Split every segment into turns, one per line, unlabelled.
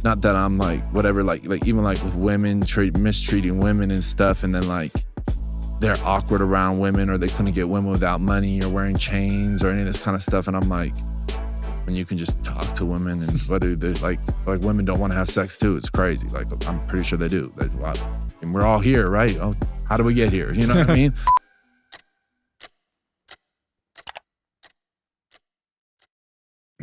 not that I'm like whatever, like even like with women mistreating women and stuff, and then like they're awkward around women, or they couldn't get women without money or wearing chains or any of this kind of stuff. And I'm like, when you can just talk to women, and whether they're like women don't want to have sex too, it's crazy. Like I'm pretty sure they do. And we're all here, right? Oh, how do we get here? You know what I mean?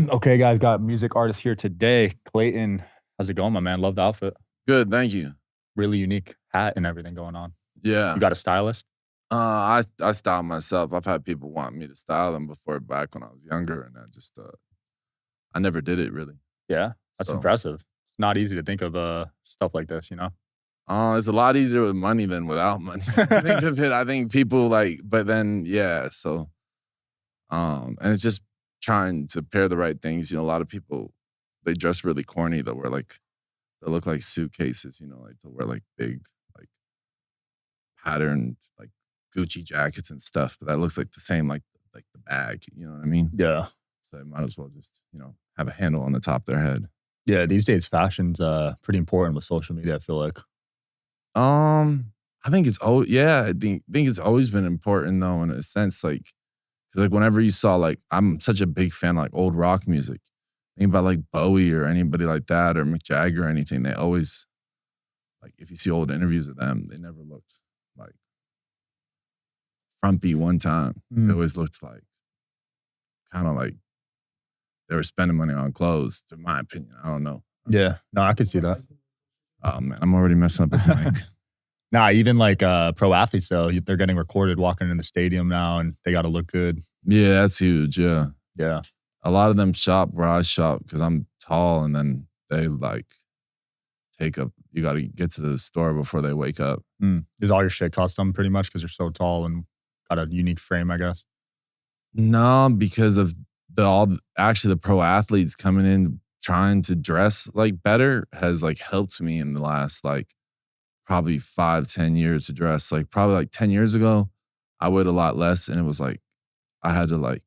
Okay, guys, got music artist here today. Clayton, how's it going, my man? Love the outfit.
Good, thank you.
Really unique hat and everything going on.
Yeah.
You got a stylist?
I style myself. I've had people want me to style them before, back when I was younger, and I never did it really.
Yeah, that's impressive. It's not easy to think of stuff like this, you know?
It's a lot easier with money than without money. To think of it, I think people but then, yeah, so, and it's just trying to pair the right things. You know, a lot of people, they dress really corny. They look like suitcases, you know, like they'll wear like big, like patterned, like Gucci jackets and stuff, but that looks like the same, like the bag, you know what I mean?
Yeah.
So they might as well just, you know, have a handle on the top of their head.
Yeah, these days fashion's pretty important with social media, I feel like.
I think I think it's always been important though, in a sense, like, cause like whenever you saw, like, I'm such a big fan of like old rock music. Think about like Bowie or anybody like that, or Mick Jagger or anything. They always, like, if you see old interviews of them, they never looked like frumpy one time. They always looked like kind of like they were spending money on clothes, in my opinion. I don't know.
Yeah, no, I could see that.
Oh man, I'm already messing up with the mic.
Nah, even like pro athletes though, they're getting recorded walking in the stadium now, and they got to look good.
Yeah, that's huge. Yeah.
Yeah.
A lot of them shop where I shop because I'm tall, and then they like you got to get to the store before they wake up.
Is all your shit custom pretty much because you're so tall and got a unique frame, I guess?
No, because of the pro athletes coming in trying to dress like better has like helped me in the last like probably 5-10 years to dress. Like probably like 10 years ago, I weighed a lot less, and it was like I had to like,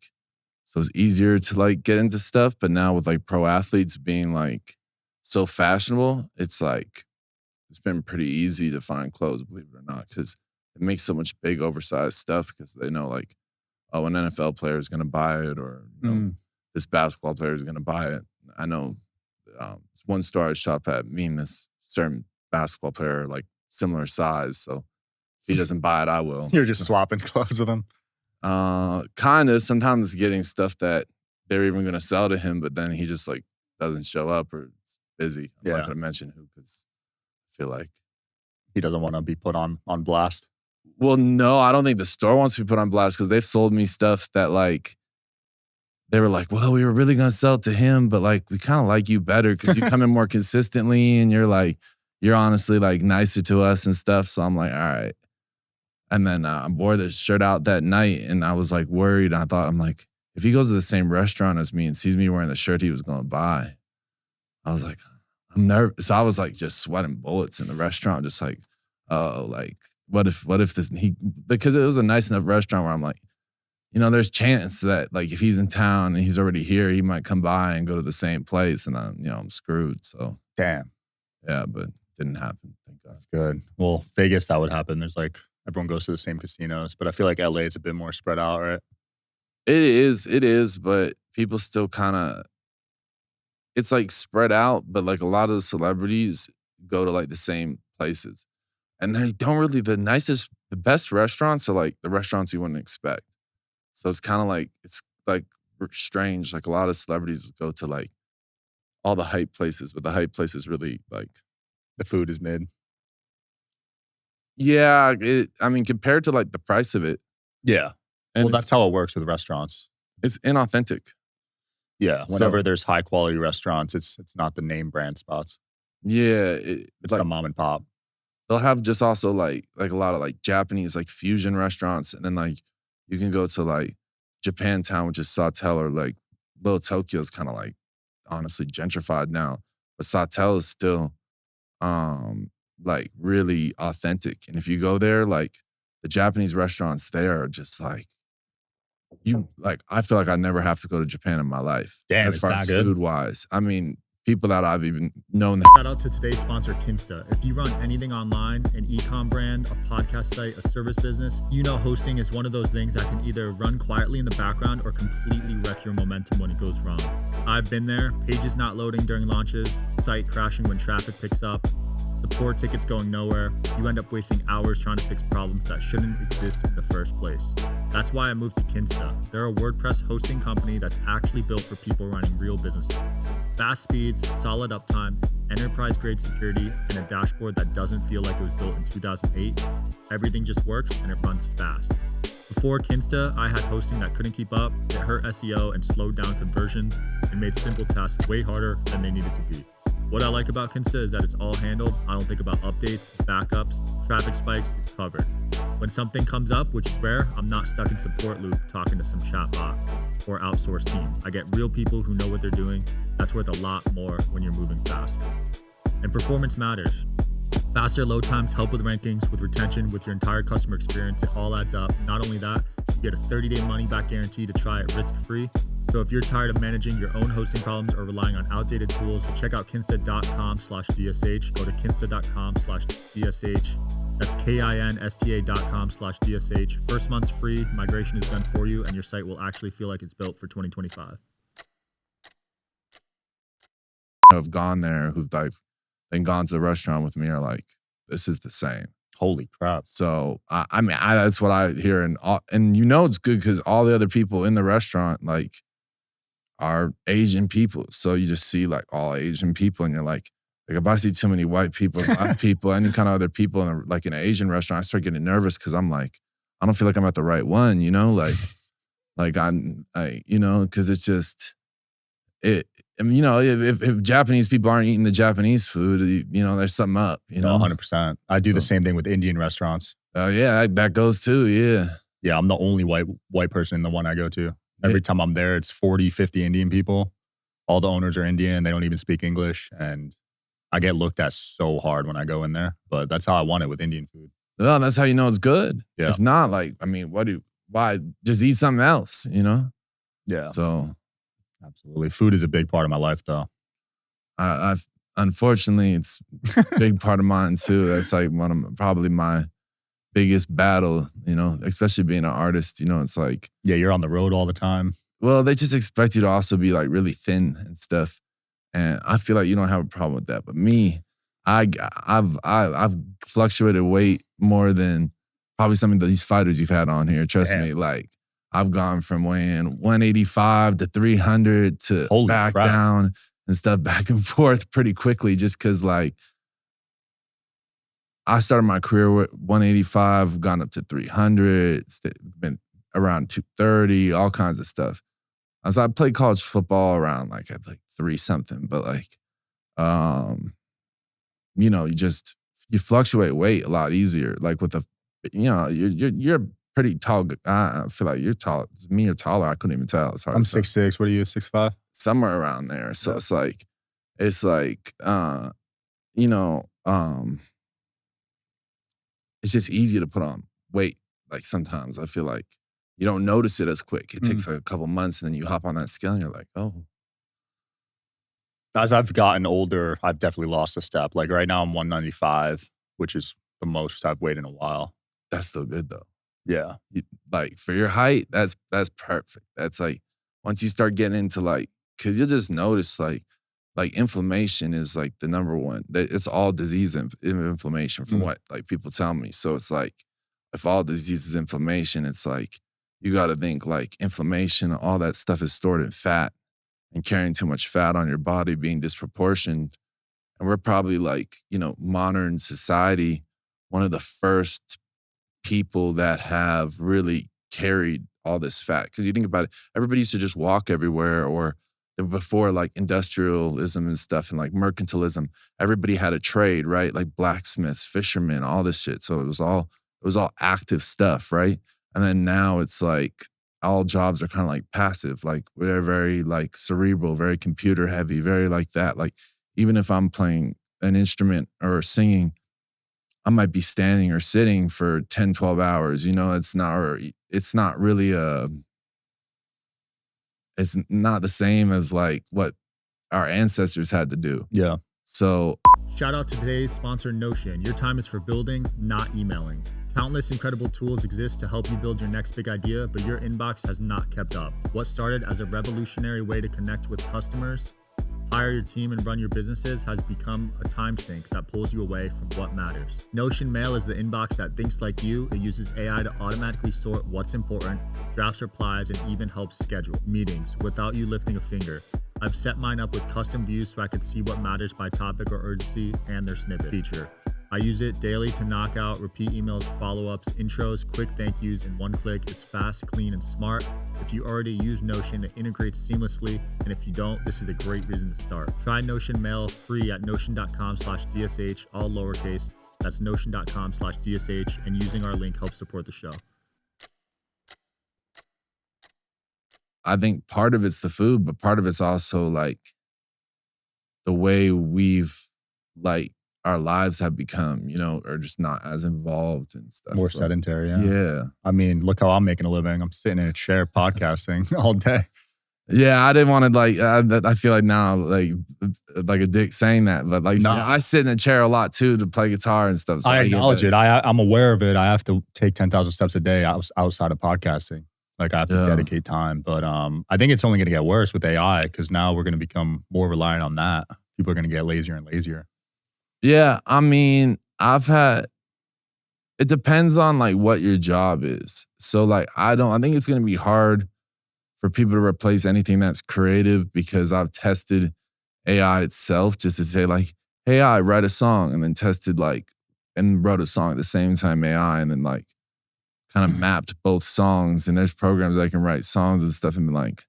so it's easier to like get into stuff. But now with like pro athletes being like so fashionable, it's like it's been pretty easy to find clothes, believe it or not, because it makes so much big oversized stuff because they know like, oh, an NFL player is going to buy it, or you know, this basketball player is going to buy it. I know one store I shop at, me and this certain basketball player are like similar size, so if he doesn't buy it, I will.
You're just swapping clothes with him?
Kind of. Sometimes getting stuff that they're even going to sell to him, but then he just like doesn't show up or it's busy. I'm not going to mention who because I feel like
he doesn't want to be put on blast.
Well, no, I don't think the store wants to be put on blast because they've sold me stuff that like they were like, well, we were really going to sell it to him, but like we kind of like you better because you come in more consistently, and you're honestly like nicer to us and stuff. So I'm like, all right. And then I wore this shirt out that night, and I was like worried. I'm like, if he goes to the same restaurant as me and sees me wearing the shirt he was going to buy, I was like, I'm nervous. So I was like just sweating bullets in the restaurant, just like, oh, like, what if because it was a nice enough restaurant where I'm like, you know, there's chance that like if he's in town and he's already here, he might come by and go to the same place, and then, you know, I'm screwed. So
damn.
Yeah, but it didn't happen. Thank God.
That's good. Well, Vegas, that would happen. There's like everyone goes to the same casinos, but I feel like LA is a bit more spread out, right?
It is, but people still kind of, it's like spread out, but like a lot of the celebrities go to like the same places. And they don't really, the best restaurants are like the restaurants you wouldn't expect. So it's kind of like, it's like strange. Like a lot of celebrities go to like all the hype places, but the hype places really like.
The food is mid.
Yeah. I mean, compared to like the price of it.
Yeah.
And
well, that's how it works with restaurants.
It's inauthentic.
Yeah. Whenever there's high quality restaurants, it's not the name brand spots.
Yeah.
It's like the mom and pop.
They'll have just also like a lot of like Japanese like fusion restaurants, and then like you can go to like Japantown, which is Sawtell, or like Little Tokyo is kind of like honestly gentrified now, but Sawtell is still like really authentic. And if you go there, like the Japanese restaurants there are just like I feel like I never have to go to Japan in my life.
Damn,
as far as
good.
food wise. I mean, people that I've even known.
Shout out to today's sponsor, Kinsta. If you run anything online, an e-com brand, a podcast site, a service business, you know hosting is one of those things that can either run quietly in the background or completely wreck your momentum when it goes wrong. I've been there, pages not loading during launches, site crashing when traffic picks up, support tickets going nowhere. You end up wasting hours trying to fix problems that shouldn't exist in the first place. That's why I moved to Kinsta. They're a WordPress hosting company that's actually built for people running real businesses. Fast speeds, solid uptime, enterprise-grade security, and a dashboard that doesn't feel like it was built in 2008. Everything just works and it runs fast. Before Kinsta, I had hosting that couldn't keep up, it hurt SEO and slowed down conversions, and made simple tasks way harder than they needed to be. What I like about Kinsta is that it's all handled. I don't think about updates, backups, traffic spikes, it's covered. When something comes up, which is rare, I'm not stuck in support loop talking to some chatbot or outsourced team. I get real people who know what they're doing. That's worth a lot more when you're moving fast. And performance matters. Faster load times help with rankings, with retention, with your entire customer experience. It all adds up. Not only that, you get a 30-day money-back guarantee to try it risk-free. So if you're tired of managing your own hosting problems or relying on outdated tools, check out kinsta.com/DSH. Go to kinsta.com/DSH. That's kinsta.com/DSH. First month's free. Migration is done for you, and your site will actually feel like it's built for 2025.
Have gone there who've like then gone to the restaurant with me are like, this is the same.
Holy crap.
So I mean, that's what I hear, and you know it's good because all the other people in the restaurant like are Asian people. So you just see like all Asian people, and you're like if I see too many white people, black people, any kind of other people in like in an Asian restaurant, I start getting nervous because I'm like, I don't feel like I'm at the right one, you know, like you know, because it's just it. I mean, you know, if Japanese people aren't eating the Japanese food, you know, there's something up, you know?
100%. I do the same thing with Indian restaurants.
Oh, yeah, that goes too, yeah.
Yeah, I'm the only white person in the one I go to. Every time I'm there, it's 40, 50 Indian people. All the owners are Indian. They don't even speak English. And I get looked at so hard when I go in there. But that's how I want it with Indian food.
Well, that's how you know it's good.
Yeah.
If not, like, I mean, why just eat something else, you know?
Yeah.
So...
Absolutely. Food is a big part of my life, though.
I've unfortunately, it's a big part of mine, too. That's like probably my biggest battle, you know, especially being an artist, you know, it's like...
Yeah, you're on the road all the time.
Well, they just expect you to also be like really thin and stuff. And I feel like you don't have a problem with that. But me, I've fluctuated weight more than probably some of these fighters you've had on here. Trust me, like... I've gone from weighing 185 to 300 to back down and stuff back and forth pretty quickly just because, like, I started my career with 185, gone up to 300, been around 230, all kinds of stuff. So I played college football around, like, at, like, 3-something, but, like, you know, you fluctuate weight a lot easier. Like, with you know, you're pretty tall. I feel like you're tall. Me or taller, I couldn't even tell. It's hard.
I'm 6'6". What are you, 6'5"?
Somewhere around there. So yeah. It's like, you know, it's just easy to put on weight. Like sometimes I feel like you don't notice it as quick. It takes like a couple months and then you hop on that scale and you're like, oh.
As I've gotten older, I've definitely lost a step. Like right now I'm 195, which is the most I've weighed in a while.
That's still good though.
Yeah.
Like for your height, that's perfect. That's like, once you start getting into like, cause you'll just notice like inflammation is like the number one. It's all disease and inflammation from what like people tell me. So it's like, if all disease is inflammation, it's like, you got to think like inflammation, all that stuff is stored in fat and carrying too much fat on your body being disproportioned. And we're probably like, you know, modern society, one of the first people that have really carried all this fat. Because you think about it, everybody used to just walk everywhere, or before like industrialism and stuff and like mercantilism, everybody had a trade, right? Like blacksmiths, fishermen, all this shit. So it was all active stuff, right? And then now it's like all jobs are kind of like passive. Like they're very like cerebral, very computer heavy, very like that. Like even if I'm playing an instrument or singing, I might be standing or sitting for 10, 12 hours. You know, it's not really it's not the same as like what our ancestors had to do.
Yeah.
So
Shout out to today's sponsor, Notion. Your time is for building, not emailing. Countless incredible tools exist to help you build your next big idea, but your inbox has not kept up. What started as a revolutionary way to connect with customers, hire your team, and run your businesses has become a time sink that pulls you away from what matters. Notion Mail is the inbox that thinks like you. It uses AI to automatically sort what's important, drafts replies, and even helps schedule meetings without you lifting a finger. I've set mine up with custom views so I can see what matters by topic or urgency and their snippet feature. I use it daily to knock out repeat emails, follow-ups, intros, quick thank yous in one click. It's fast, clean, and smart. If you already use Notion, it integrates seamlessly. And if you don't, this is a great reason to start. Try Notion Mail free at notion.com/DSH, all lowercase. That's notion.com/DSH, and using our link helps support the show.
I think part of it's the food, but part of it's also like the way we've like our lives have become, you know, are just not as involved and stuff.
More sedentary, yeah.
Yeah.
I mean, look how I'm making a living. I'm sitting in a chair podcasting all day.
Yeah, I didn't want to like. I feel like now like a dick saying that, but like I sit in a chair a lot too to play guitar and stuff. So
I acknowledge it. I'm aware of it. I have to take 10,000 steps a day outside of podcasting. Like I have to dedicate time, but I think it's only going to get worse with AI because now we're going to become more reliant on that. People are going to get lazier and lazier.
Yeah, I mean, it depends on like what your job is. So like, I think it's going to be hard for people to replace anything that's creative because I've tested AI itself just to say like, hey, I write a song, and then tested like, and wrote a song at the same time AI, and then like kind of mapped both songs. And there's programs that can write songs and stuff and be like,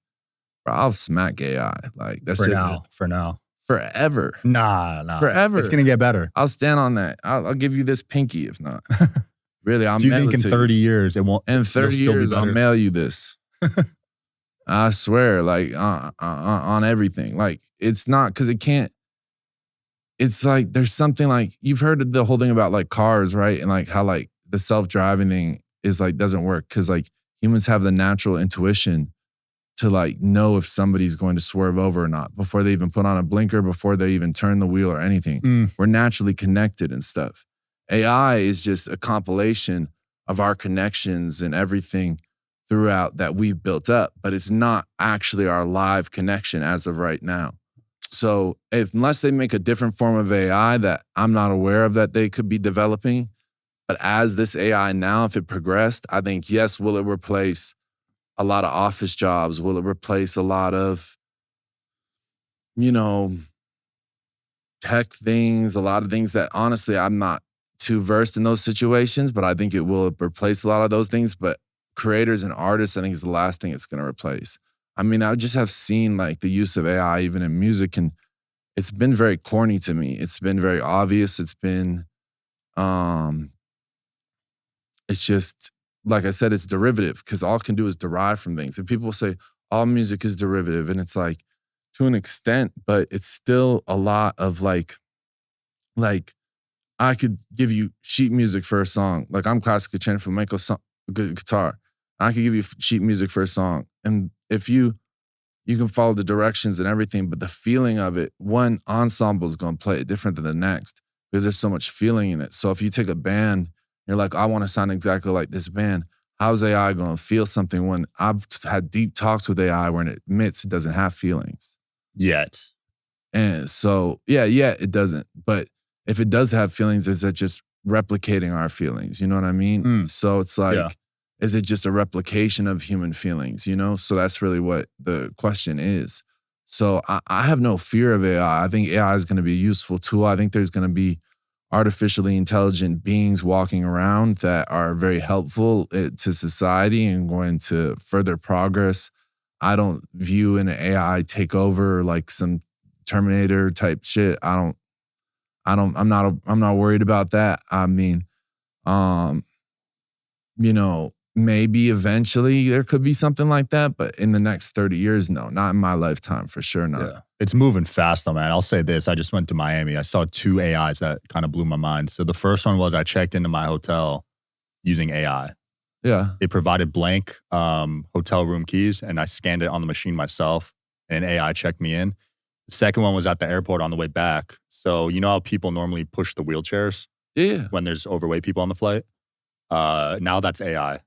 bro, I'll smack AI. Like that's
for now.
Forever.
Nah.
Forever.
It's going to get better.
I'll stand on that. I'll give you this pinky if not. Really, I'll
Do you
mail
think
it
in
to
30
you.
years it won't?
In 30 years, I'll mail you this. I swear, like on everything. Like it's not because it can't. It's like there's something like you've heard the whole thing about like cars, right? And like how like the self-driving thing is like doesn't work because like humans have the natural intuition to like know if somebody's going to swerve over or not before they even put on a blinker, before they even turn the wheel or anything. We're naturally connected and stuff. AI is just a compilation of our connections and everything throughout that we've built up, but it's not actually our live connection as of right now. So unless they make a different form of AI that I'm not aware of that they could be developing, but as this AI now, if it progressed, I think, yes, will it replace a lot of office jobs? Will it replace a lot of, you know, tech things, a lot of things that honestly, I'm not too versed in those situations, but I think it will replace a lot of those things. But creators and artists, I think is the last thing it's going to replace. I mean, I just have seen like the use of AI even in music, and it's been very corny to me. It's been very obvious. It's been, it's just, like I said, it's derivative because all it can do is derive from things. And people say all music is derivative, and it's like to an extent, but it's still a lot of like I could give you sheet music for a song. Like I'm classical trained flamenco guitar. I could give you sheet music for a song. And if you can follow the directions and everything, but the feeling of it, one ensemble is going to play it different than the next because there's so much feeling in it. So if you take a band, you're like, I want to sound exactly like this band. How's AI going to feel something when I've had deep talks with AI where it admits it doesn't have feelings?
Yet.
And so, yeah, it doesn't. But if it does have feelings, is it just replicating our feelings? You know what I mean? So it's like, is it just a replication of human feelings, you know? So that's really what the question is. So I have no fear of AI. I think AI is going to be a useful tool. I think there's going to be artificially intelligent beings walking around that are very helpful to society and going to further progress. I don't view an AI takeover like some Terminator type shit. I'm not worried about that. I mean, you know, maybe eventually there could be something like that, but in the next 30 years, no, not in my lifetime, for sure not.
Yeah. It's moving fast though, man. I'll say this. I just went to Miami. I saw 2 AIs that kind of blew my mind. So the first one was I checked into my hotel using AI.
Yeah.
They provided blank hotel room keys and I scanned it on the machine myself and AI checked me in. The second one was at the airport on the way back. So you know how people normally push the wheelchairs
Yeah.
when there's overweight people on the flight? Now that's AI.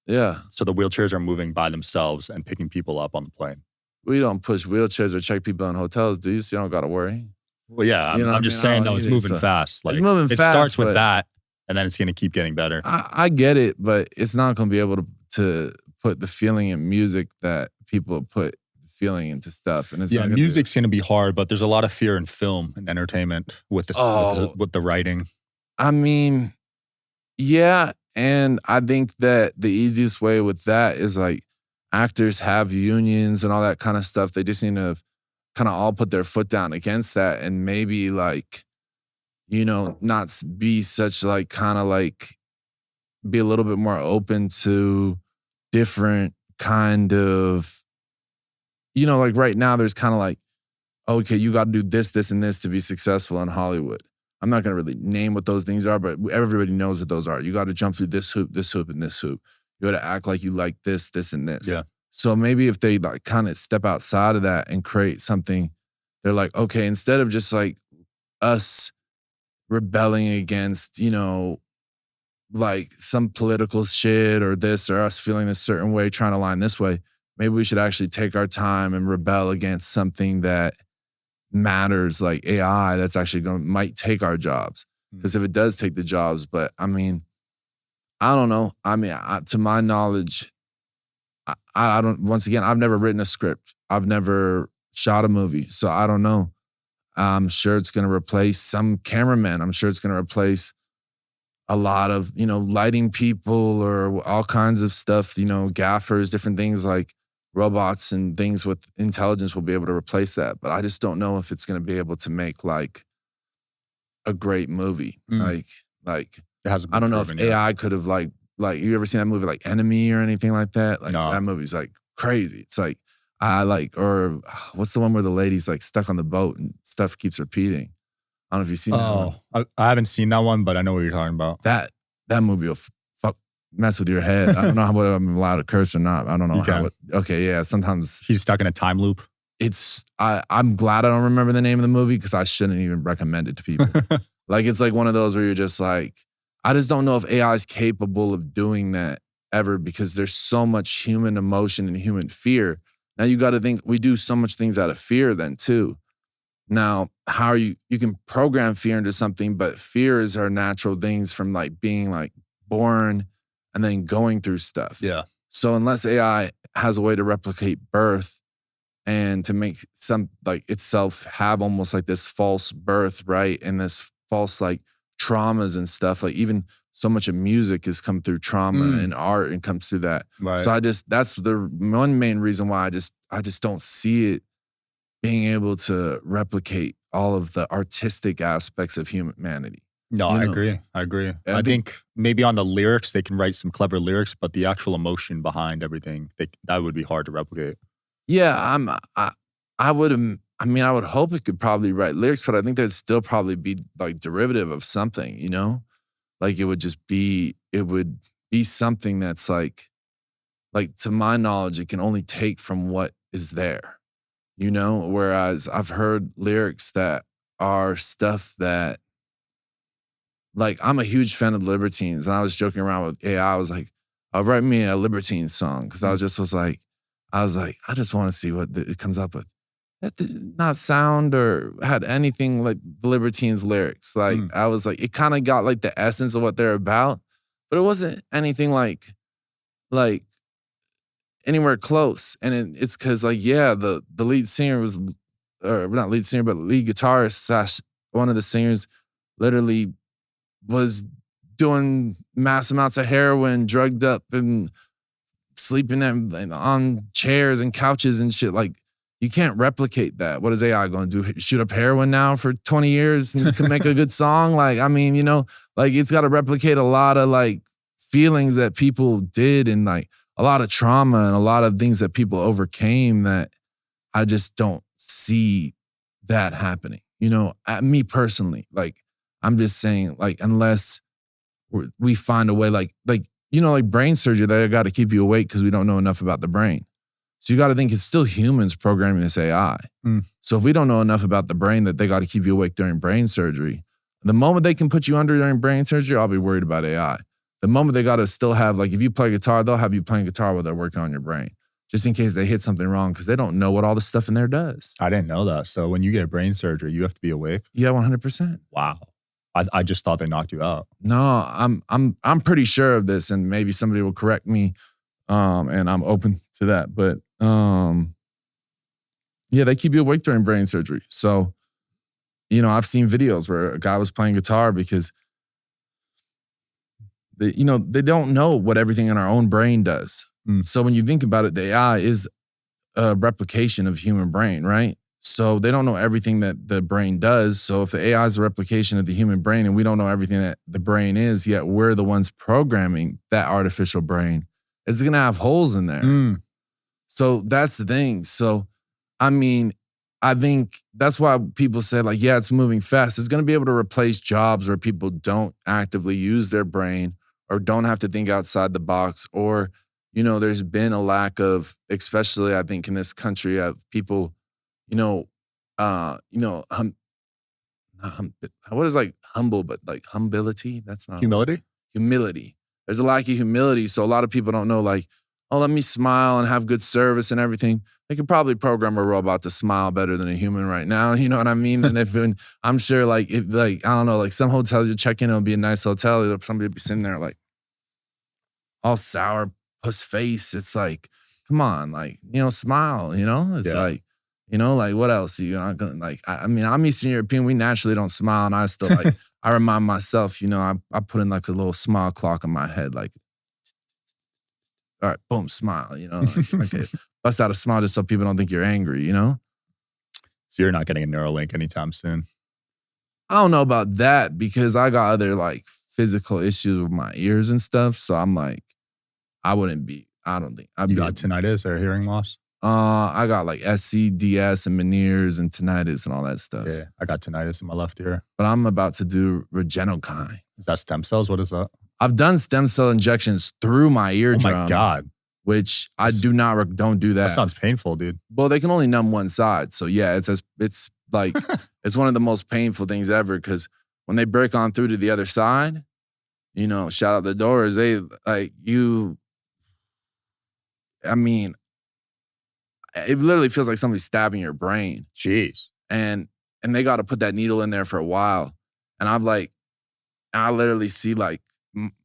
Yeah.
So the wheelchairs are moving by themselves and picking people up on the plane.
We don't push wheelchairs or check people in hotels, do you? So you don't got to worry.
Well, yeah,
You know what I
I'm just
mean? I
saying
don't
though, it's
either,
moving
so-
fast. Like,
moving
it
fast,
starts with
but-
that, and then it's going to keep getting better.
I get it, but it's not going to be able to put the feeling in music that people put feeling into stuff. And it's not gonna
music's going to be hard, but there's a lot of fear in film and entertainment with the writing.
I mean, yeah. And I think that the easiest way with that is like actors have unions and all that kind of stuff. They just need to kind of all put their foot down against that and maybe like, you know, not be such like kind of like be a little bit more open to different kind of, you know, like right now there's kind of like, okay, you got to do this, this, and this to be successful in Hollywood. I'm not going to really name what those things are, but everybody knows what those are. You got to jump through this hoop, and this hoop. You got to act like you like this, this, and this.
Yeah.
So maybe if they like kind of step outside of that and create something, they're like, okay, instead of just like us rebelling against, you know, like some political shit or this or us feeling a certain way, trying to line this way, maybe we should actually take our time and rebel against something that matters, like AI, that's actually might take our jobs. Because if it does take the jobs, but I mean, I don't know. I mean, to my knowledge, I don't, once again, I've never written a script. I've never shot a movie. So I don't know. I'm sure it's going to replace some cameraman. I'm sure it's going to replace a lot of, you know, lighting people or all kinds of stuff, you know, gaffers, different things like robots and things with intelligence will be able to replace that. But I just don't know if it's going to be able to make like a great movie. Like
It hasn't
I
been
don't know if
proven yet.
AI could have like you ever seen that movie like Enemy or anything like that? Like
No.
that movie's like crazy. It's like or what's the one where the lady's like stuck on the boat and stuff keeps repeating? I don't know if you've seen that one.
I haven't seen that one, but I know what you're talking about.
That movie will mess with your head. I don't know how I'm allowed to curse or not. I don't know
You
how.
can.
Okay, yeah. Sometimes
He's stuck in a time loop.
it's. I'm glad I don't remember the name of the movie because I shouldn't even recommend it to people. Like it's like one of those where you're just like, I just don't know if AI is capable of doing that ever because there's so much human emotion and human fear. Now you got to think we do so much things out of fear then too. Now, how are you can program fear into something, but fears are natural things from like being like born and then going through stuff.
Yeah.
So unless AI has a way to replicate birth and to make some like itself have almost like this false birth, right? And this false like traumas and stuff, like even so much of music has come through trauma and art and comes through that.
Right.
So that's the one main reason why I just don't see it being able to replicate all of the artistic aspects of humanity.
No, I agree. I think maybe on the lyrics, they can write some clever lyrics, but the actual emotion behind everything, that would be hard to replicate.
Yeah, I would hope it could probably write lyrics, but I think that'd still probably be like derivative of something, you know? Like it would be something that's like to my knowledge, it can only take from what is there, you know? Whereas I've heard lyrics that are stuff that, like, I'm a huge fan of Libertines, and I was joking around with AI. I was like, write me a Libertines song, because I was like, I just want to see what it comes up with. That did not sound or had anything like the Libertines lyrics. Like, I was like, it kind of got like the essence of what they're about, but it wasn't anything like anywhere close. And it's because like, yeah, the lead singer was, or not lead singer, but lead guitarist / one of the singers literally was doing mass amounts of heroin, drugged up and sleeping on chairs and couches and shit. Like, you can't replicate that. What is AI going to do? Shoot up heroin now for 20 years and can make a good song? Like, I mean, you know, like it's got to replicate a lot of like feelings that people did and like a lot of trauma and a lot of things that people overcame that I just don't see that happening. You know, me personally, like, I'm just saying, like, unless we find a way, like, you know, like brain surgery, they got to keep you awake because we don't know enough about the brain. So you got to think it's still humans programming this AI. So if we don't know enough about the brain that they got to keep you awake during brain surgery, the moment they can put you under during brain surgery, I'll be worried about AI. The moment they got to still have, like if you play guitar, they'll have you playing guitar while they're working on your brain, just in case they hit something wrong because they don't know what all the stuff in there does.
I didn't know that. So when you get brain surgery, you have to be awake?
Yeah, 100%.
Wow. I just thought they knocked you out.
No, I'm pretty sure of this, and maybe somebody will correct me, and I'm open to that. But yeah, they keep you awake during brain surgery. So, I've seen videos where a guy was playing guitar because they don't know what everything in our own brain does. So when you think about it, the AI is a replication of human brain, right? So they don't know everything that the brain does. So if the AI is a replication of the human brain and we don't know everything that the brain is, yet we're the ones programming that artificial brain, it's going to have holes in there. So that's the thing. So, I think that's why people say like, yeah, it's moving fast. It's going to be able to replace jobs where people don't actively use their brain or don't have to think outside the box, or, there's been a lack of, especially I think in this country, of people, what is like humble, but like humility? That's not
Humility?
Humility. There's a lack of humility. So a lot of people don't know like, oh, let me smile and have good service and everything. They could probably program a robot to smile better than a human right now. You know what I mean? And I'm sure like, I don't know, like some hotels you check in, it'll be a nice hotel. Somebody will be sitting there like all sour puss face. It's like, come on, like, smile, it's like, like what else? I'm Eastern European. We naturally don't smile. And I still like, I remind myself, I put in like a little smile clock in my head, like, all right, boom, smile, like, okay, bust out a smile just so people don't think you're angry,
So you're not getting a Neuralink anytime soon?
I don't know about that because I got other like physical issues with my ears and stuff. So I'm like, I don't think
you got tinnitus or hearing loss?
I got like SCDS and Meniere's and tinnitus and all that stuff.
Yeah, I got tinnitus in my left ear.
But I'm about to do Regenokine.
Is that stem cells? What is that?
I've done stem cell injections through my eardrum.
Oh my God.
Which I don't do that.
That sounds painful, dude.
Well, they can only numb one side. So yeah, it's like, it's one of the most painful things ever because when they break on through to the other side, shout out the doors, they like you, it literally feels like somebody's stabbing your brain.
Jeez.
And they got to put that needle in there for a while. And I literally see like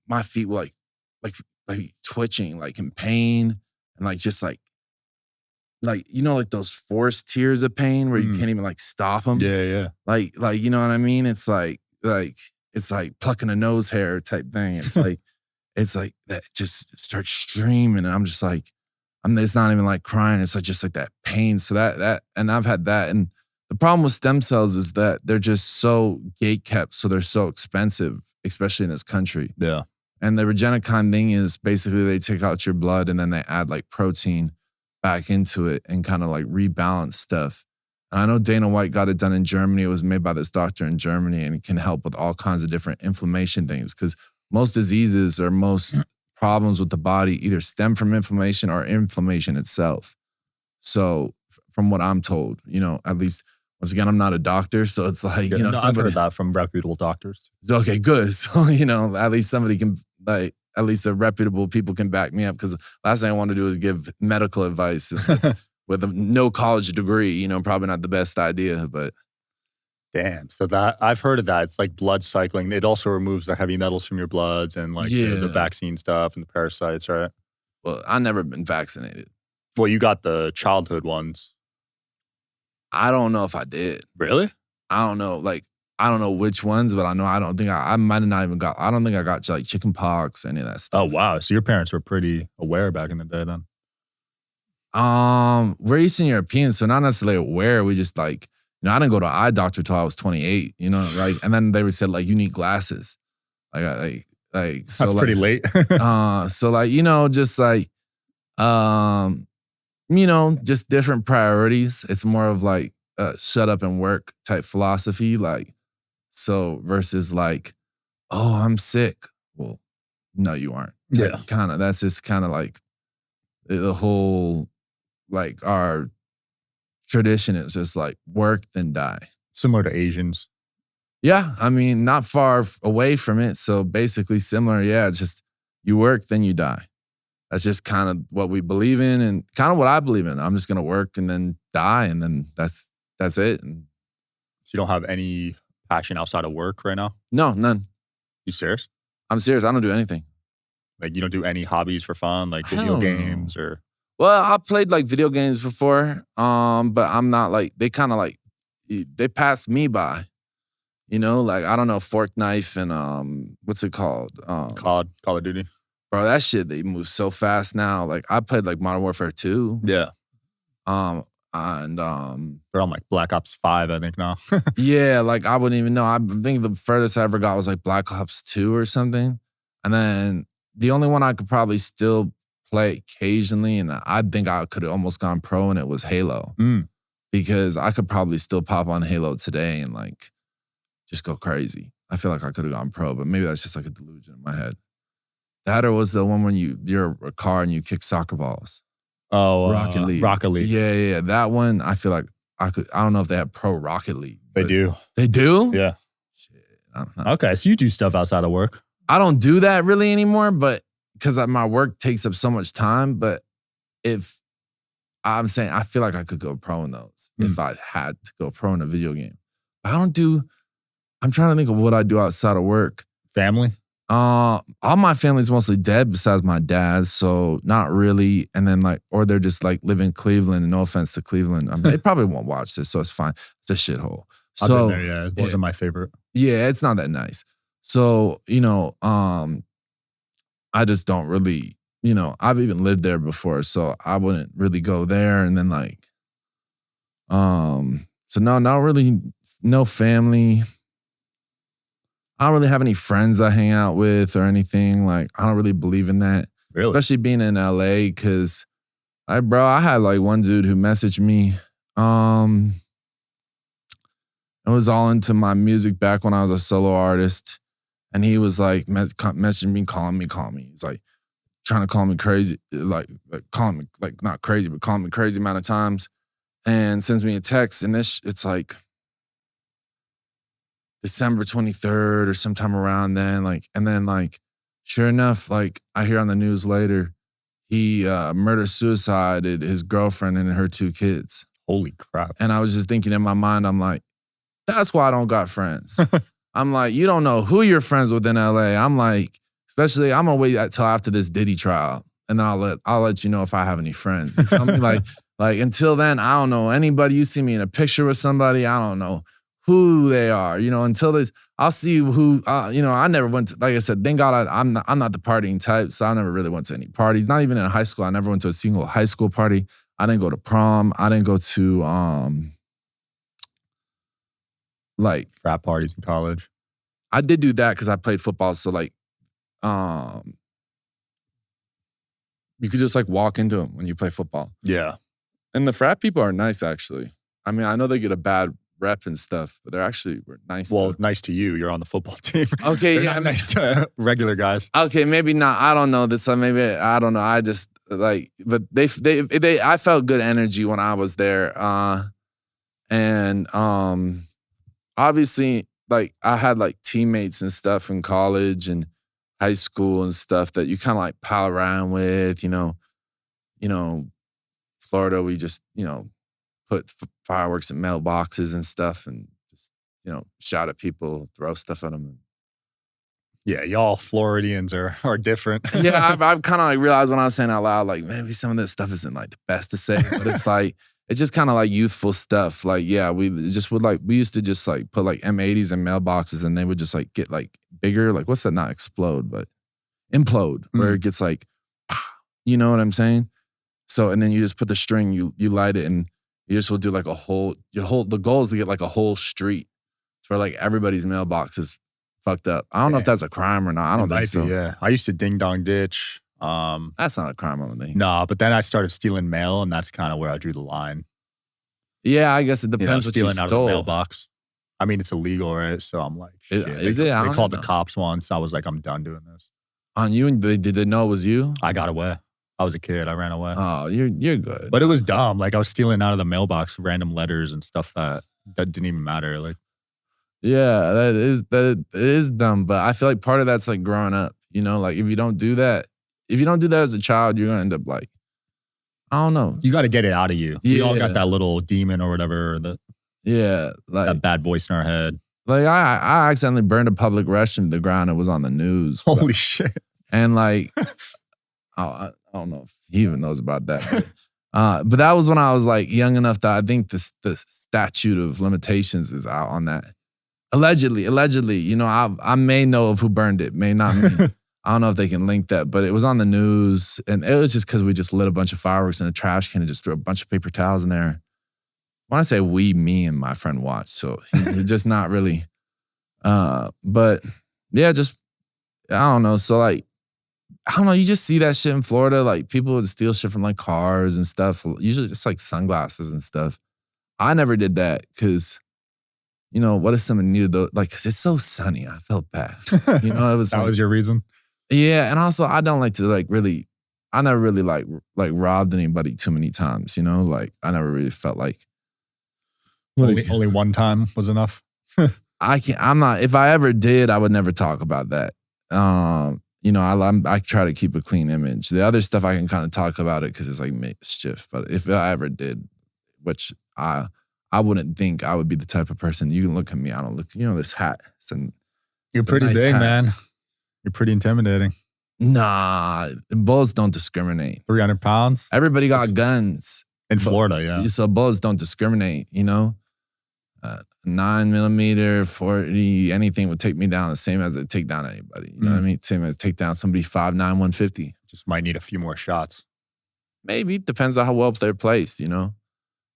my feet were like twitching, like in pain, and like just like like those forced tears of pain where you can't even like stop them.
Yeah.
Like you know what I mean? It's like it's like plucking a nose hair type thing. It's like it's like that just starts streaming, and I'm just like, it's not even like crying. It's like just like that pain. So that and I've had that. And the problem with stem cells is that they're just so gate kept, so they're so expensive, especially in this country.
Yeah.
And the Regenokine thing is basically they take out your blood and then they add like protein back into it and kind of like rebalance stuff. And I know Dana White got it done in Germany. It was made by this doctor in Germany, and it can help with all kinds of different inflammation things because most diseases or most problems with the body either stem from inflammation or inflammation itself. So from what I'm told, at least, once again, I'm not a doctor, so it's like,
I've heard of that from reputable doctors.
Okay, good. So, at least somebody can, like, at least the reputable people can back me up, because last thing I want to do is give medical advice with no college degree, probably not the best idea, but.
Damn. So that, I've heard of that. It's like blood cycling. It also removes the heavy metals from your bloods and like the vaccine stuff and the parasites, right?
Well, I've never been vaccinated.
Well, you got the childhood ones.
I don't know if I did.
Really?
I don't know. Like, I don't know which ones, but I know I don't think I might have not even got, I don't think I got like chicken pox or any of that stuff.
Oh, wow. So your parents were pretty aware back in the day then?
We're Eastern European, so not necessarily aware. We just like, I didn't go to an eye doctor till I was 28, like, and then they said like, you need glasses. So
that's
like,
pretty late.
So like, just like, just different priorities. It's more of like shut up and work type philosophy. Like, so versus like, oh, I'm sick. Well, no, you aren't.
Yeah.
That's just kind of like the whole like our tradition is just like work then die.
Similar to Asians.
Yeah, I mean, not far away from it. So basically similar. Yeah, it's just you work then you die. That's just kind of what we believe in and kind of what I believe in. I'm just gonna work and then die, and then that's it. And
So you don't have any passion outside of work right now?
no, none.
You serious?
I'm serious. I don't do anything.
Like you don't do any hobbies for fun, like video
Hell no.
games or?
Well, I played like video games before, but I'm not like they kind of like they passed me by. You know, like I don't know, Fork Knife and what's it called?
Call of Duty.
Bro, that shit they move so fast now. Like I played like Modern Warfare 2.
Yeah.
And
They're on like Black Ops 5, I think now.
yeah, like I wouldn't even know. I think the furthest I ever got was like Black Ops 2 or something. And then the only one I could probably still play occasionally, and I think I could have almost gone pro in it, was Halo. Because I could probably still pop on Halo today and like just go crazy. I feel like I could have gone pro, but maybe that's just like a delusion in my head. That or was the one when you're a car and you kick soccer balls.
Oh,
Rocket League.
Rocket League.
Yeah. That one, I feel like I don't know if they have pro Rocket League.
They do.
They do?
Yeah.
Shit. I don't know.
Okay, so you do stuff outside of work.
I don't do that really anymore, but because my work takes up so much time. But if I'm saying I feel like I could go pro in those if I had to go pro in a video game. I'm trying to think of what I do outside of work.
Family?
All my family's mostly dead besides my dad's, so not really. And then like, or they're just like live in Cleveland. And no offense to Cleveland, I mean, they probably won't watch this, so it's fine. It's a shithole.
I've
So
been there, yeah. It wasn't my favorite.
yeah, it's not that nice. So I just don't really, I've even lived there before, so I wouldn't really go there. And then like, so no, not really, no family. I don't really have any friends I hang out with or anything. Like, I don't really believe in that.
Really?
Especially being in LA, because I had like one dude who messaged me. I was all into my music back when I was a solo artist. And he was like messaging me, calling me. He's like trying to call me crazy, like calling me, like not crazy, but calling me crazy amount of times. And sends me a text, and it's like December 23rd or sometime around then. Like, and then like, sure enough, like I hear on the news later, he murder-suicided his girlfriend and her 2 kids.
Holy crap.
And I was just thinking in my mind, I'm like, that's why I don't got friends. I'm like, you don't know who you're friends with in LA. I'm like, especially, I'm gonna wait till after this Diddy trial, and then I'll let you know if I have any friends. You feel me? Like until then, I don't know anybody. You see me in a picture with somebody, I don't know who they are. Until this, I'll see who. I never went to, like I said, thank God I'm not the partying type, so I never really went to any parties. Not even in high school. I never went to a single high school party. I didn't go to prom. I didn't go to like
frat parties in college.
I did do that because I played football. So like, you could just like walk into them when you play football.
Yeah.
And the frat people are nice, actually. I mean, I know they get a bad rep and stuff, but they're actually nice.
Well, nice to you. You're on the football team.
Okay,
They're
yeah,
not nice to regular guys.
Okay, maybe not. I don't know this. Maybe I don't know. I just like, but they I felt good energy when I was there, and obviously, like I had like teammates and stuff in college and high school and stuff that you kind of like pal around with. Florida, we just put fireworks in mailboxes and stuff, and just shout at people, throw stuff at them.
Yeah, y'all Floridians are different.
Yeah, I've kind of like realized when I was saying out loud, like maybe some of this stuff isn't like the best to say, but it's like it's just kind of like youthful stuff. Like yeah, we used to just like put like M80s in mailboxes, and they would just like get like bigger. Like what's that? Not explode, but implode, where it gets like, you know what I'm saying? So and then you just put the string, you light it, and you just will do like a whole. The goal is to get like a whole street for like everybody's mailbox is fucked up. I don't know if that's a crime or not. I don't think so.
Yeah, I used to ding dong ditch.
That's not a crime on me.
No, but then I started stealing mail, and that's kind of where I drew the line.
Yeah, I guess it depends what you
stealing out of the mailbox. I mean, it's illegal, right? So I'm like, shit.
Is it?
They called the cops once. I was like, I'm done doing this.
On you, and did they know it was you?
I got away. I was a kid. I ran away.
Oh, you're good.
But it was dumb. Like I was stealing out of the mailbox random letters and stuff that didn't even matter. Like,
Yeah, that it is dumb, but I feel like part of that's like growing up. You know, like if you don't do that as a child, you're gonna end up like, I don't know.
you got to get it out of you. We all
Yeah.
got that little demon or whatever, or
Yeah, like
that bad voice in our head.
Like I accidentally burned a public restroom to the ground. It was on the news.
Holy shit.
And like, I don't know if he even knows about that. But that was when I was like young enough that I think the statute of limitations is out on that. Allegedly, you know, I may know of who burned it, may not me. I don't know if they can link that, but it was on the news, and it was just because we just lit a bunch of fireworks in a trash can and just threw a bunch of paper towels in there. When I say we, me and my friend watched, so he's just not really. But yeah, just I don't know. So like, I don't know. You just see that shit in Florida. Like people would steal shit from like cars and stuff. Usually just like sunglasses and stuff. I never did that because, you know, what if someone needed those? Like, because it's so sunny. I felt bad. You know, it was
That
like,
was your reason?
yeah, and also I don't like to like really. I never really like robbed anybody too many times. You know, like I never really felt like.
Only one time was enough.
I'm not. If I ever did, I would never talk about that. You know, I try to keep a clean image. The other stuff I can kind of talk about it because it's like mischief. But if I ever did, which I wouldn't think I would be the type of person. You can look at me. I don't look. You know, this hat.
You're pretty
nice
big,
hat.
man. You're pretty intimidating.
Nah, bullets don't discriminate.
300 pounds
Everybody got guns
in Florida, yeah.
So bullets don't discriminate. You know. 9mm, 40, anything would take me down the same as it take down anybody. You know what I mean? Same as take down somebody 5'9", 150.
Just might need a few more shots.
Maybe. Depends on how well they're placed, you know?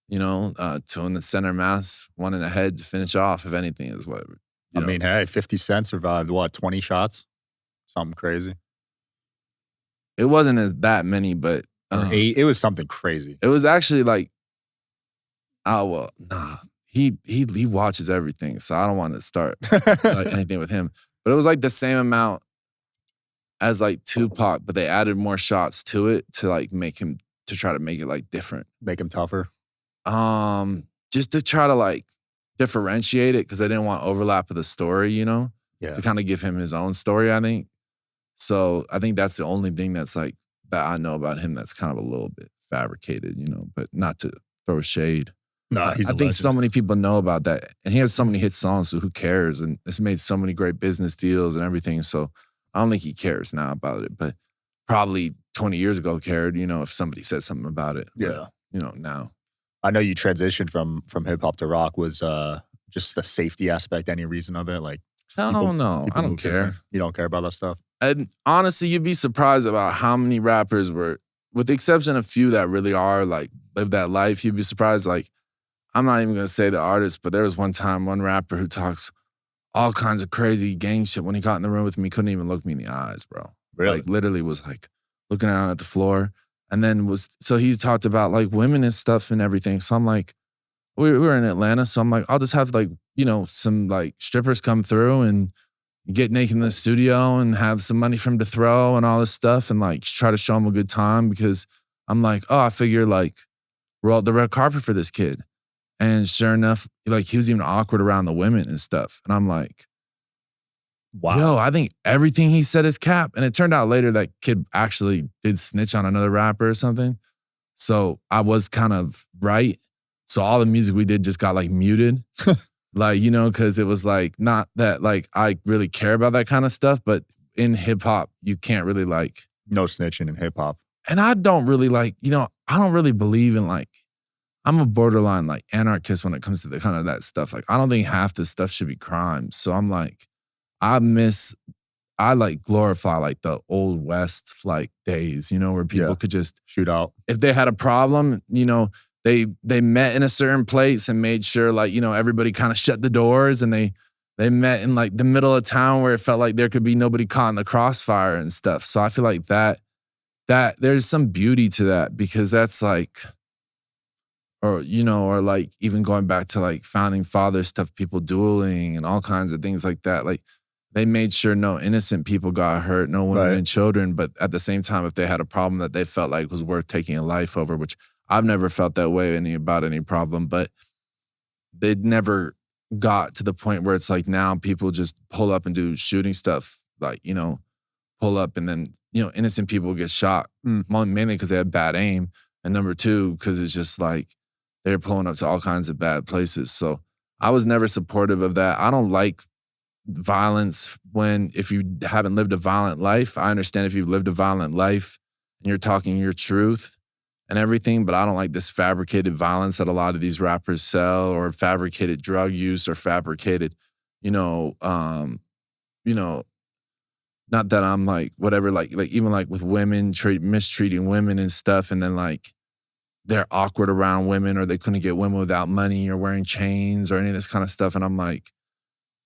You know, two in the center mass, one in the head to finish off, if anything, is what.
I mean, hey, 50 Cent survived, what, 20 shots? Something crazy.
It wasn't as that many, but.
Or 8. It was something crazy.
It was actually like, oh, well, nah. He watches everything, so I don't want to start like anything with him. But it was like the same amount as like Tupac, but they added more shots to it to like to try to make it like different.
Make him tougher.
Just to try to like differentiate it because they didn't want overlap of the story, you know?
Yeah.
To kind of give him his own story, I think. So I think that's the only thing that's like that I know about him that's kind of a little bit fabricated, you know, but not to throw shade.
No,
I think so many people know about that. And he has so many hit songs, so who cares? And it's made so many great business deals and everything. So I don't think he cares now about it. But probably 20 years ago cared, you know, if somebody said something about it.
Yeah.
But, you know, now.
I know you transitioned from hip-hop to rock. Was just the safety aspect any reason of it? Like,
No, I don't care.
You don't care about that stuff?
And honestly, you'd be surprised about how many rappers were, with the exception of few that really are, like, live that life, you'd be surprised, like, I'm not even going to say the artist, but there was one time one rapper who talks all kinds of crazy gang shit. When he got in the room with me, couldn't even look me in the eyes, bro.
Really?
Like literally was like looking down at the floor. And then so he's talked about like women and stuff and everything. So I'm like, we were in Atlanta. So I'm like, I'll just have like, you know, some like strippers come through and get naked in the studio and have some money for him to throw and all this stuff and like try to show him a good time because I'm like, oh, I figure like roll out the red carpet for this kid. And sure enough, like he was even awkward around the women and stuff. And I'm like,
wow.
Yo, I think everything he said is cap. And it turned out later that kid actually did snitch on another rapper or something. So I was kind of right. So all the music we did just got like muted. Like, you know, because it was like, not that like I really care about that kind of stuff, but in hip hop, you can't really like.
No snitching in hip hop.
And I don't really like, you know, I don't really believe in like, I'm a borderline like anarchist when it comes to the kind of that stuff. Like, I don't think half this stuff should be crimes. So I'm like, I like glorify like the old West like days, you know, where people could just
shoot out.
If they had a problem, you know, they met in a certain place and made sure like, you know, everybody kind of shut the doors and they met in like the middle of town where it felt like there could be nobody caught in the crossfire and stuff. So I feel like that there's some beauty to that because that's like, or, you know, or like even going back to like founding father stuff, people dueling and all kinds of things like that. Like they made sure no innocent people got hurt, no women
Right.
and children. But at the same time, if they had a problem that they felt like was worth taking a life over, which I've never felt that way about any problem, but they'd never got to the point where it's like now people just pull up and do shooting stuff, like, you know, pull up and then, you know, innocent people get shot, mainly because they had bad aim. And number two, because it's just like they're pulling up to all kinds of bad places. So I was never supportive of that. I don't like violence if you haven't lived a violent life. I understand if you've lived a violent life and you're talking your truth and everything, but I don't like this fabricated violence that a lot of these rappers sell, or fabricated drug use, or fabricated, not that I'm like whatever, like even like with women, mistreating women and stuff, and then like they're awkward around women, or they couldn't get women without money or wearing chains or any of this kind of stuff. And I'm like,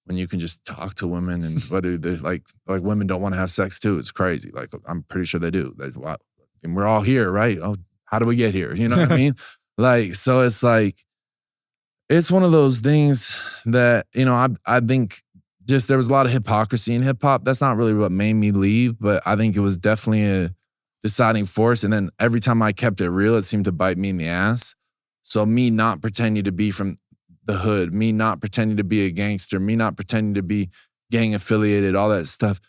when you can just talk to women, and whether they like women don't want to have sex too, it's crazy. Like, I'm pretty sure they do. And we're all here, right? Oh, how do we get here? You know what I mean? Like, so it's like, it's one of those things that, you know, I think just there was a lot of hypocrisy in hip hop. That's not really what made me leave, but I think it was definitely a deciding force. And then every time I kept it real, it seemed to bite me in the ass. So me not pretending to be from the hood, me not pretending to be a gangster, me not pretending to be gang affiliated, all that stuff,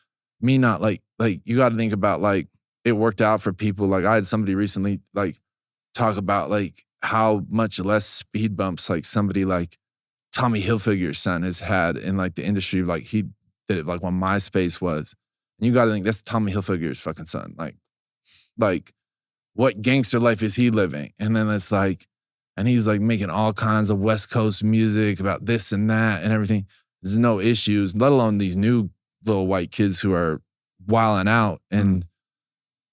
me not like you got to think about like it worked out for people. Like I had somebody recently like talk about like how much less speed bumps like somebody like Tommy Hilfiger's son has had in like the industry. Like he did it like when MySpace was. And you got to think that's Tommy Hilfiger's fucking son. Like what gangster life is he living? And then it's like, and he's like making all kinds of West Coast music about this and that and everything. There's no issues, let alone these new little white kids who are wilding out and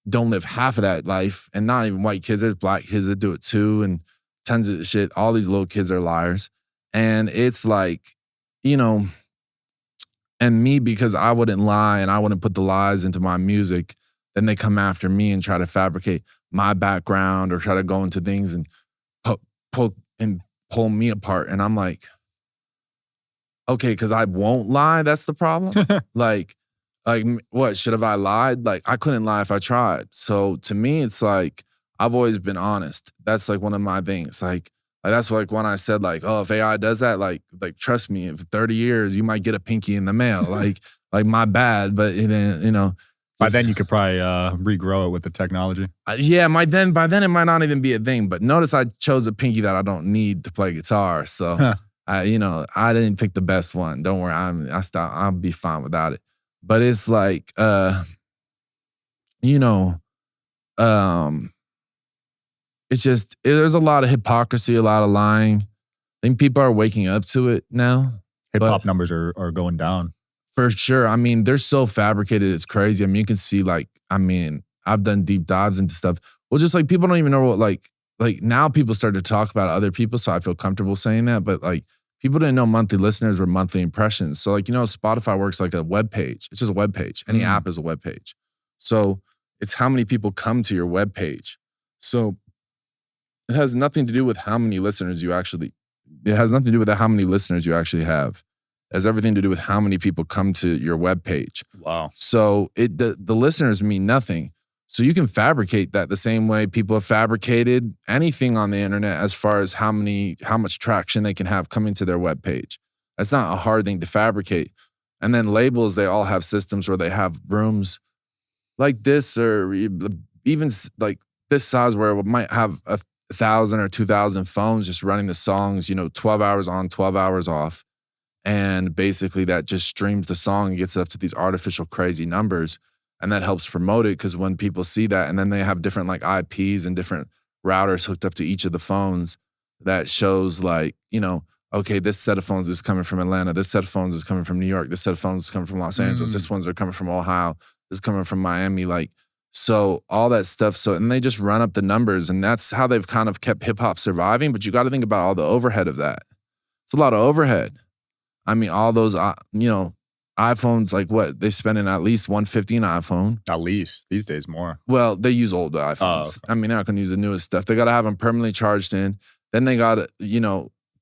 don't live half of that life. And not even white kids, there's black kids that do it too, and tons of shit. All these little kids are liars. And it's like, you know, and me, because I wouldn't lie and I wouldn't put the lies into my music, then they come after me and try to fabricate my background or try to go into things and pull me apart. And I'm like, okay, because I won't lie, that's the problem. like what, should have I lied? Like I couldn't lie if I tried. So to me, it's like, I've always been honest. That's like one of my things. Like that's like when I said like, oh, if AI does that, like trust me, in 30 years, you might get a pinky in the mail. like my bad, but then, you know.
By then you could probably regrow it with the technology.
Yeah, by then it might not even be a thing. But notice I chose a pinky that I don't need to play guitar. So I didn't pick the best one. Don't worry, I'll be fine without it. But it's like, it's just there's a lot of hypocrisy, a lot of lying. I think people are waking up to it now.
Hip hop numbers are going down.
For sure. I mean, they're so fabricated, it's crazy. I mean, you can see I've done deep dives into stuff. Well, just like people don't even know what like now people start to talk about other people, so I feel comfortable saying that. But like people didn't know monthly listeners were monthly impressions. So like, Spotify works like a web page. It's just a web page. Any app is a web page. So it's how many people come to your web page. So it has nothing to do with how many listeners you actually have. It has everything to do with how many people come to your webpage.
Wow.
So the listeners mean nothing. So you can fabricate that the same way people have fabricated anything on the internet as far as how much traction they can have coming to their webpage. That's not a hard thing to fabricate. And then labels, they all have systems where they have rooms like this, or even like this size, where it might have 1,000 or 2,000 phones just running the songs, 12 hours on, 12 hours off. And basically that just streams the song and gets it up to these artificial crazy numbers. And that helps promote it, because when people see that, and then they have different like IPs and different routers hooked up to each of the phones, that shows like, okay, this set of phones is coming from Atlanta, this set of phones is coming from New York, this set of phones is coming from Los Angeles, this ones are coming from Ohio, this is coming from Miami, like, so all that stuff. So, and they just run up the numbers, and that's how they've kind of kept hip hop surviving. But you got to think about all the overhead of that. It's a lot of overhead. I mean, all those, iPhones, like what? They spending at least $150 an iPhone.
At least. These days more.
Well, they use older iPhones.
Okay.
I mean, they're not going to use the newest stuff. They got to have them permanently charged in. Then they got to,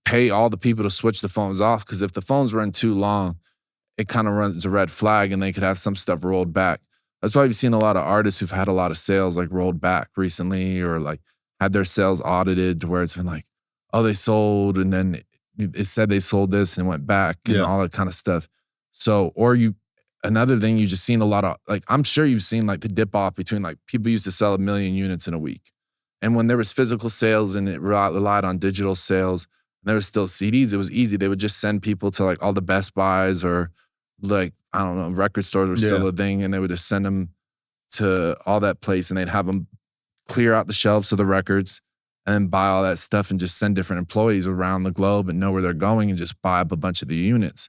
pay all the people to switch the phones off, because if the phones run too long, it kind of runs a red flag and they could have some stuff rolled back. That's why we've seen a lot of artists who've had a lot of sales like rolled back recently, or like had their sales audited to where it's been like, oh, they sold and then it said they sold this and went back and all that kind of stuff. So, or another thing you just seen a lot of, like, I'm sure you've seen like the dip off between like people used to sell 1 million units in a week. And when there was physical sales and it relied on digital sales, and there was still CDs, it was easy. They would just send people to like all the Best Buys or like, I don't know, record stores were still a thing, and they would just send them to all that place and they'd have them clear out the shelves of the records and then buy all that stuff and just send different employees around the globe and know where they're going and just buy up a bunch of the units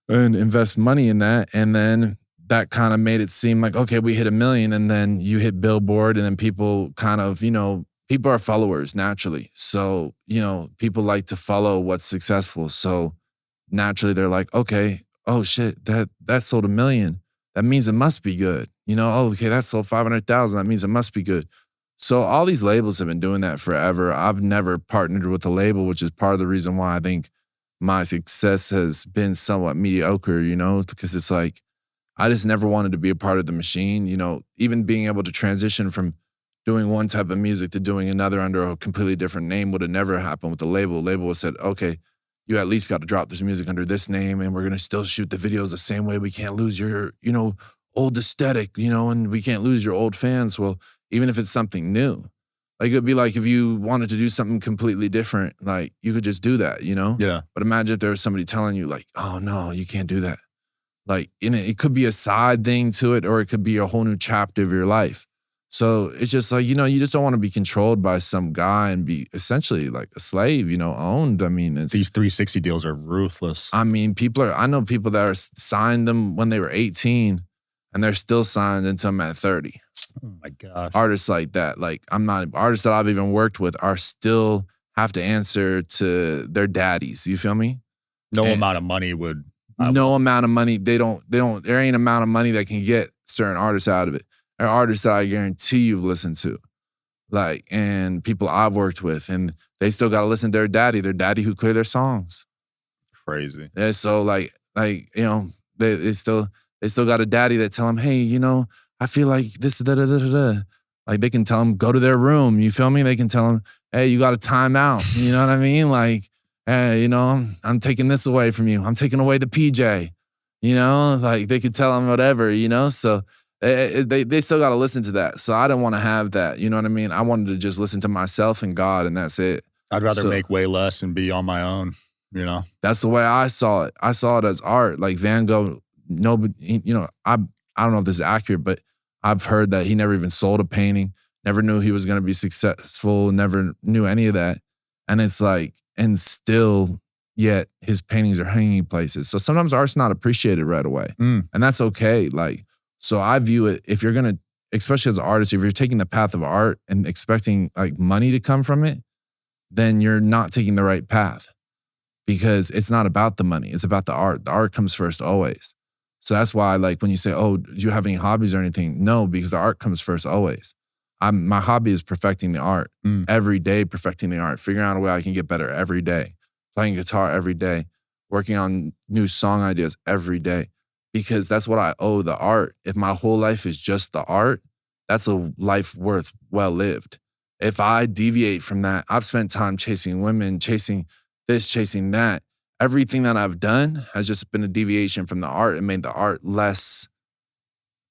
and invest money in that. And then that kind of made it seem like, okay, we hit 1 million, and then you hit Billboard, and then people kind of, people are followers naturally. So, people like to follow what's successful. So naturally they're like, okay, oh shit, that sold 1 million. That means it must be good. Oh, okay, that sold 500,000. That means it must be good. So all these labels have been doing that forever. I've never partnered with a label, which is part of the reason why I think my success has been somewhat mediocre, because it's like, I just never wanted to be a part of the machine. Even being able to transition from doing one type of music to doing another under a completely different name would have never happened with the label. The label would have said, okay, you at least got to drop this music under this name, and we're going to still shoot the videos the same way. We can't lose your, old aesthetic, and we can't lose your old fans. Well, even if it's something new, like it'd be like if you wanted to do something completely different, like you could just do that,
Yeah.
But imagine if there was somebody telling you like, oh no, you can't do that. Like it could be a side thing to it, or it could be a whole new chapter of your life. So it's just like, you just don't want to be controlled by some guy and be essentially like a slave, owned. I mean,
these 360 deals are ruthless.
I mean, I know people that are signed them when they were 18 and they're still signed until I'm at 30.
Oh my gosh.
Artists like that. Like artists that I've even worked with are still have to answer to their daddies. You feel me?
No amount of money would.
No amount of money. There ain't amount of money that can get certain artists out of it. There are artists that I guarantee you've listened to. Like, and people I've worked with, and they still got to listen to their daddy who cleared their songs.
Crazy.
Yeah, so like, they still got a daddy that tell them, hey, I feel like this, da-da-da-da-da. Like they can tell them, go to their room. You feel me? They can tell them, hey, you got to time out. You know what I mean? Like, hey, I'm taking this away from you. I'm taking away the PJ. Like they could tell them whatever, so they still got to listen to that. So I didn't want to have that. You know what I mean? I wanted to just listen to myself and God, and that's it.
I'd rather make way less and be on my own,
That's the way I saw it. I saw it as art. Like Van Gogh, nobody, I don't know if this is accurate, but I've heard that he never even sold a painting, never knew he was going to be successful, never knew any of that. And it's like, and still, yet his paintings are hanging places. So sometimes art's not appreciated right away. And that's okay. Like, so I view it, if you're going to, especially as an artist, if you're taking the path of art and expecting like money to come from it, then you're not taking the right path, because it's not about the money. It's about the art. The art comes first always. So that's why, like, when you say, oh, do you have any hobbies or anything? No, because the art comes first always. My hobby is perfecting the art. Every day, perfecting the art, figuring out a way I can get better every day, playing guitar every day, working on new song ideas every day, because that's what I owe the art. If my whole life is just the art, that's a life well lived. If I deviate from that, I've spent time chasing women, chasing this, chasing that. Everything that I've done has just been a deviation from the art and made the art less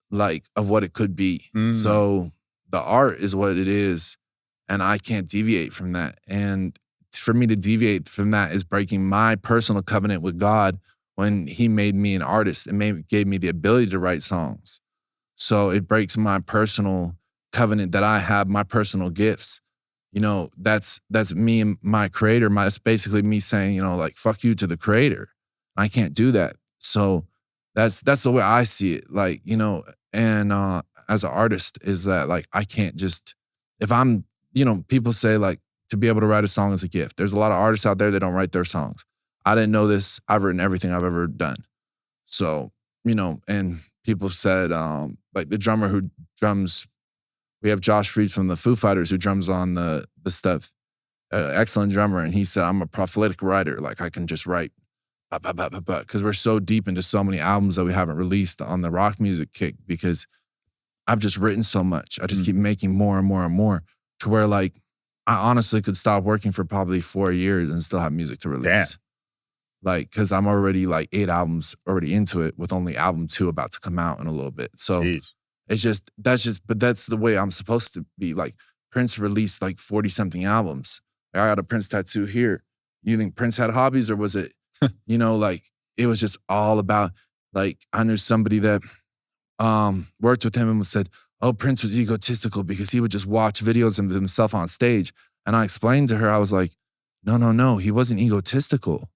like of what it could be. So the art is what it is, and I can't deviate from that. And for me to deviate from that is breaking my personal covenant with God when he made me an artist and gave me the ability to write songs. So it breaks my personal covenant that I have, my personal gifts. That's me and my creator. It's basically me saying, like, fuck you to the creator. I can't do that. So that's the way I see it. Like, and as an artist is that, like, I can't just, if I'm, people say like to be able to write a song is a gift. There's a lot of artists out there that don't write their songs. I didn't know this. I've written everything I've ever done. So, and people said, like the drummer who drums, we have Josh Freed from the Foo Fighters who drums on the stuff. Excellent drummer. And he said, I'm a prolific writer. Like I can just write because we're so deep into so many albums that we haven't released on the rock music kick, because I've just written so much. I just keep making more and more and more, to where like I honestly could stop working for probably 4 years and still have music to release.
Damn.
Like, because I'm already like 8 albums already into it, with only album 2 about to come out in a little bit. So
Jeez.
but that's the way I'm supposed to be. Like, Prince released like 40 something albums. Like, I got a Prince tattoo here. You think Prince had hobbies, or was it, like, it was just all about, like, I knew somebody that worked with him and said, oh, Prince was egotistical because he would just watch videos of himself on stage. And I explained to her, I was like, no, he wasn't egotistical.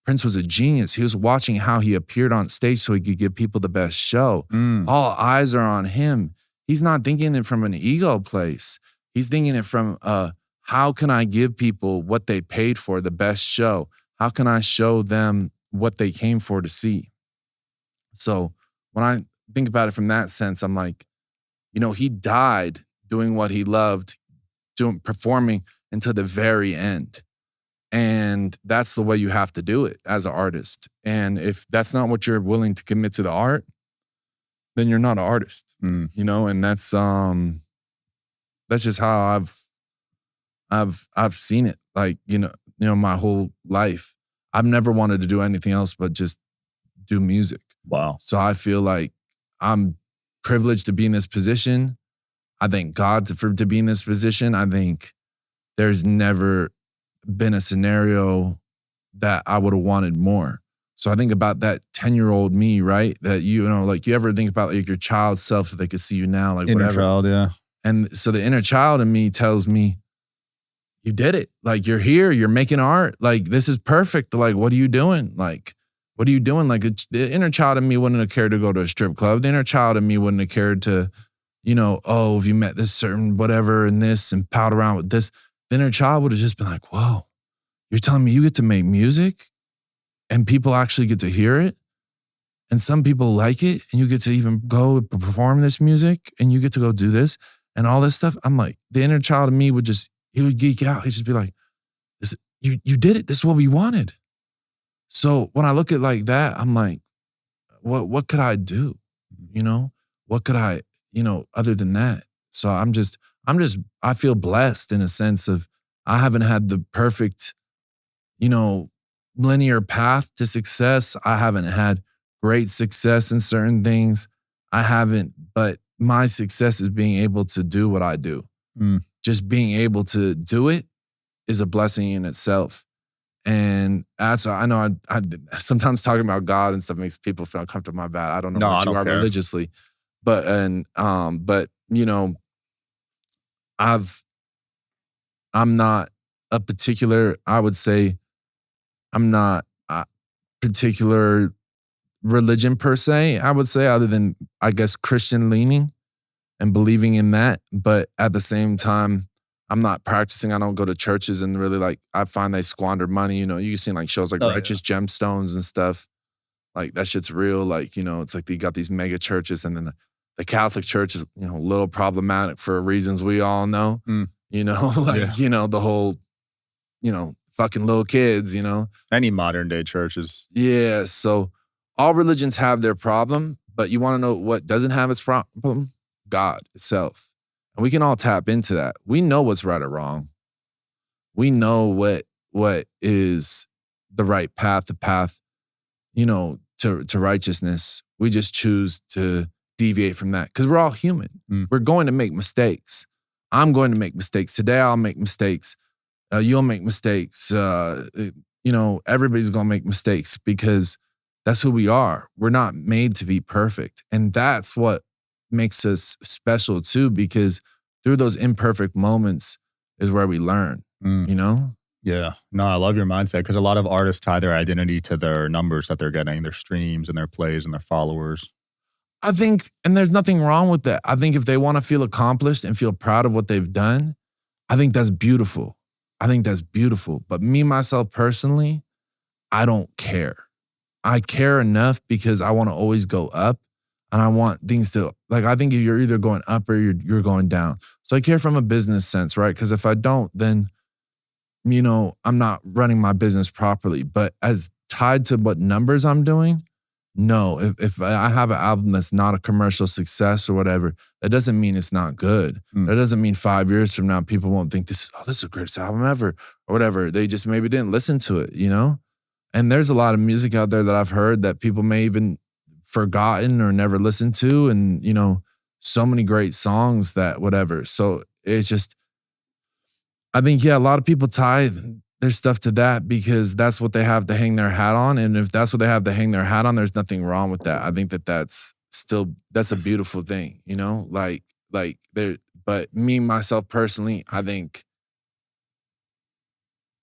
Prince was a genius. He was watching how he appeared on stage so he could give people the best show. All eyes are on him. He's not thinking it from an ego place. He's thinking it from, how can I give people what they paid for, the best show? How can I show them what they came for to see? So when I think about it from that sense, I'm like, he died doing what he loved, performing until the very end. And that's the way you have to do it as an artist. And if that's not what you're willing to commit to the art, then you're not an artist. And that's just how I've seen it. Like, my whole life, I've never wanted to do anything else but just do music.
Wow.
So I feel like I'm privileged to be in this position. I thank God to be in this position. I think there's never been a scenario that I would have wanted more. So I think about that 10-year-old me, right? That you ever think about like your child self, if they could see you now, like
Inner
whatever.
child, yeah.
And so the inner child in me tells me, you did it. Like, you're here, you're making art. Like, this is perfect. Like, what are you doing? Like, what are you doing? Like, the inner child in me wouldn't have cared to go to a strip club. The inner child in me wouldn't have cared to, if you met this certain whatever and this and pal around with this. The inner child would have just been like, whoa, you're telling me you get to make music and people actually get to hear it? And some people like it, and you get to even go perform this music, and you get to go do this and all this stuff. I'm like, the inner child in me he would geek out. He'd just be like, you did it. This is what we wanted. So when I look at like that, I'm like, what could I do? What could I, other than that? So I feel blessed in a sense of, I haven't had the perfect, linear path to success. I haven't had great success in certain things. I haven't, but my success is being able to do what I do. Just being able to do it is a blessing in itself. And that's, I know I sometimes talking about God and stuff makes people feel uncomfortable. My bad. I don't know what you are religiously, but I'm not a particular, I would say I'm not a particular religion per se, I would say, other than, I guess, Christian leaning and believing in that. But at the same time, I'm not practicing. I don't go to churches and really I find they squander money. You've seen like shows like Righteous Gemstones and stuff. Like, that shit's real. It's like they got these mega churches, and then the Catholic Church is, a little problematic for reasons we all know. The whole, fucking little kids,
Any modern day churches.
Yeah. So all religions have their problem, but you want to know what doesn't have its problem? God itself. And we can all tap into that. We know what's right or wrong. We know what is the right path, to righteousness. We just choose to deviate from that because we're all human. We're going to make mistakes. I'm going to make mistakes. Today I'll make mistakes. You'll make mistakes. Everybody's going to make mistakes because that's who we are. We're not made to be perfect. And that's what makes us special too, because through those imperfect moments is where we learn,
Yeah. No, I love your mindset, because a lot of artists tie their identity to their numbers that they're getting, their streams and their plays and their followers.
I think, and there's nothing wrong with that. I think if they want to feel accomplished and feel proud of what they've done, I think that's beautiful. But me, myself personally, I don't care. I care enough because I want to always go up, and I want things to, I think you're either going up or you're going down. So I care from a business sense, right? Because if I don't, then, I'm not running my business properly. But as tied to what numbers I'm doing, no. If I have an album that's not a commercial success or whatever, that doesn't mean it's not good. That doesn't mean 5 years from now people won't think this is the greatest album ever or whatever. They just maybe didn't listen to it, you know? And there's a lot of music out there that I've heard that people may even forgotten or never listened to, and you know, so many great songs that whatever. So it's just, I think, yeah, a lot of people tie their stuff to that because that's what they have to hang their hat on. And if that's what they have to hang their hat on, there's nothing wrong with that. I think that's a beautiful thing, you know, like there, but me, myself personally, I think,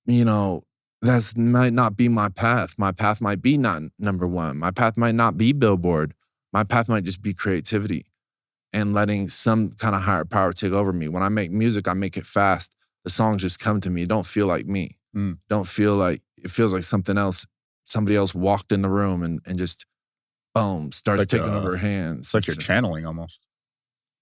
you know, that's might not be my path. My path might be not number one. My path might not be Billboard. My path might just be creativity and letting some kind of higher power take over me. When I make music, I make it fast. The songs just come to me. It don't feel like me. Don't feel like, it feels like something else, somebody else walked in the room and just, boom, starts
like
taking over hands.
It's like you're channeling almost.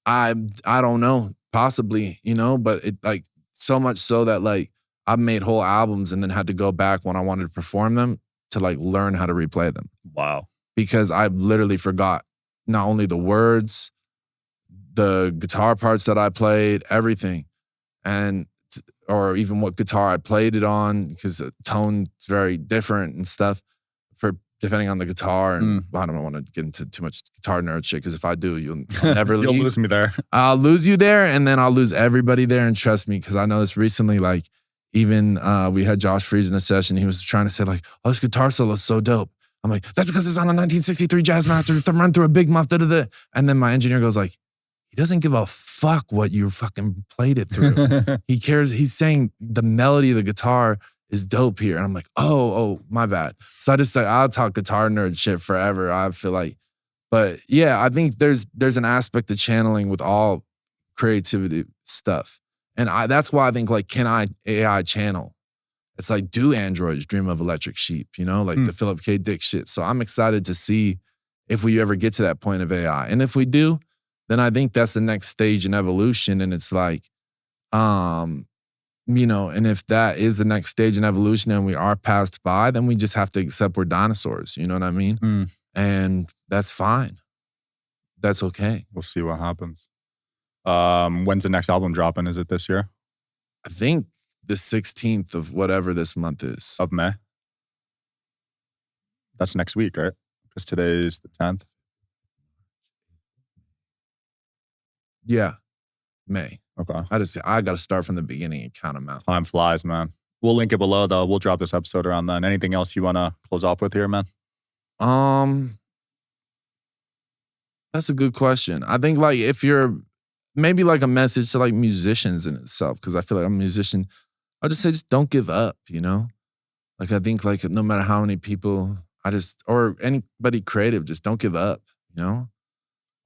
I don't know, possibly, you know, but it like so much so that like I've made whole albums and then had to go back when I wanted to perform them to like learn how to replay them.
Wow.
Because I literally forgot not only the words, the guitar parts that I played, everything. And or even what guitar I played it on, because the tone's very different and stuff for depending on the guitar. And I don't want to get into too much guitar nerd shit, because if I do, you'll never leave.
You'll lose me there.
I'll lose you there, and then I'll lose everybody there. And trust me, because I know this recently, like even we had Josh Freeze in a session. He was trying to say like, oh, this guitar solo is so dope. I'm like, that's because it's on a 1963 Jazzmaster, run through a big muff, da-da-da. And then my engineer goes like, he doesn't give a fuck what you fucking played it through. He cares. He's saying the melody of the guitar is dope here. And I'm like, oh, my bad. So I just like, I'll talk guitar nerd shit forever, I feel like. But yeah, I think there's an aspect of channeling with all creativity stuff. And that's why I think like, can I AI channel? It's like, do androids dream of electric sheep? You know, like the Philip K. Dick shit. So I'm excited to see if we ever get to that point of AI. And if we do, then I think that's the next stage in evolution. And it's like, you know, and if that is the next stage in evolution and we are passed by, then we just have to accept we're dinosaurs. You know what I mean? And that's fine. That's okay.
We'll see what happens. When's the next album dropping? Is it this year?
I think the 16th of whatever this month is.
Of May? That's next week, right? Because today is the 10th.
Yeah, May.
Okay.
I got to start from the beginning and count them out.
Time flies, man. We'll link it below, though. We'll drop this episode around then. Anything else you want to close off with here, man?
That's a good question. I think like if you're maybe like a message to like musicians in itself, because I feel like I'm a musician, I'll just say just don't give up, you know? Like I think like no matter how many people or anybody creative, just don't give up, you know?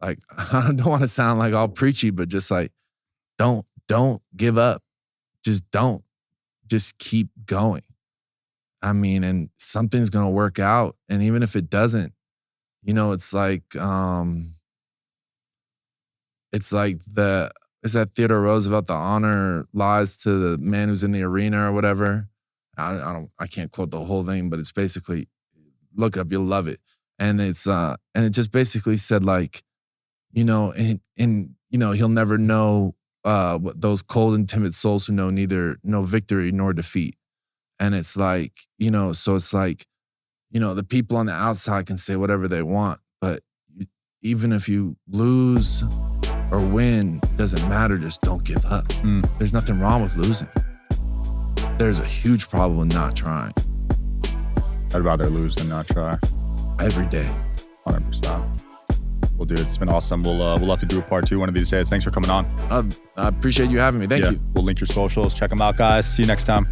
Like, I don't want to sound like all preachy, but just like, don't give up. Just don't. Just keep going. I mean, and something's going to work out. And even if it doesn't, you know, it's like is that Theodore Roosevelt, the honor lies to the man who's in the arena or whatever. I can't quote the whole thing, but it's basically, look up, you'll love it. And it's, and it just basically said like, you know, and you know, he'll never know what those cold and timid souls who know neither victory nor defeat. And it's like, you know, so it's like, you know, the people on the outside can say whatever they want, but even if you lose or win, doesn't matter. Just don't give up. There's nothing wrong with losing. There's a huge problem with not trying.
I'd rather lose than not try.
Every day.
100%. Well, dude, it's been awesome. We'll have to do a part 2 one of these days. Thanks for coming on.
I appreciate you having me. Thank you.
We'll link your socials. Check them out, guys. See you next time.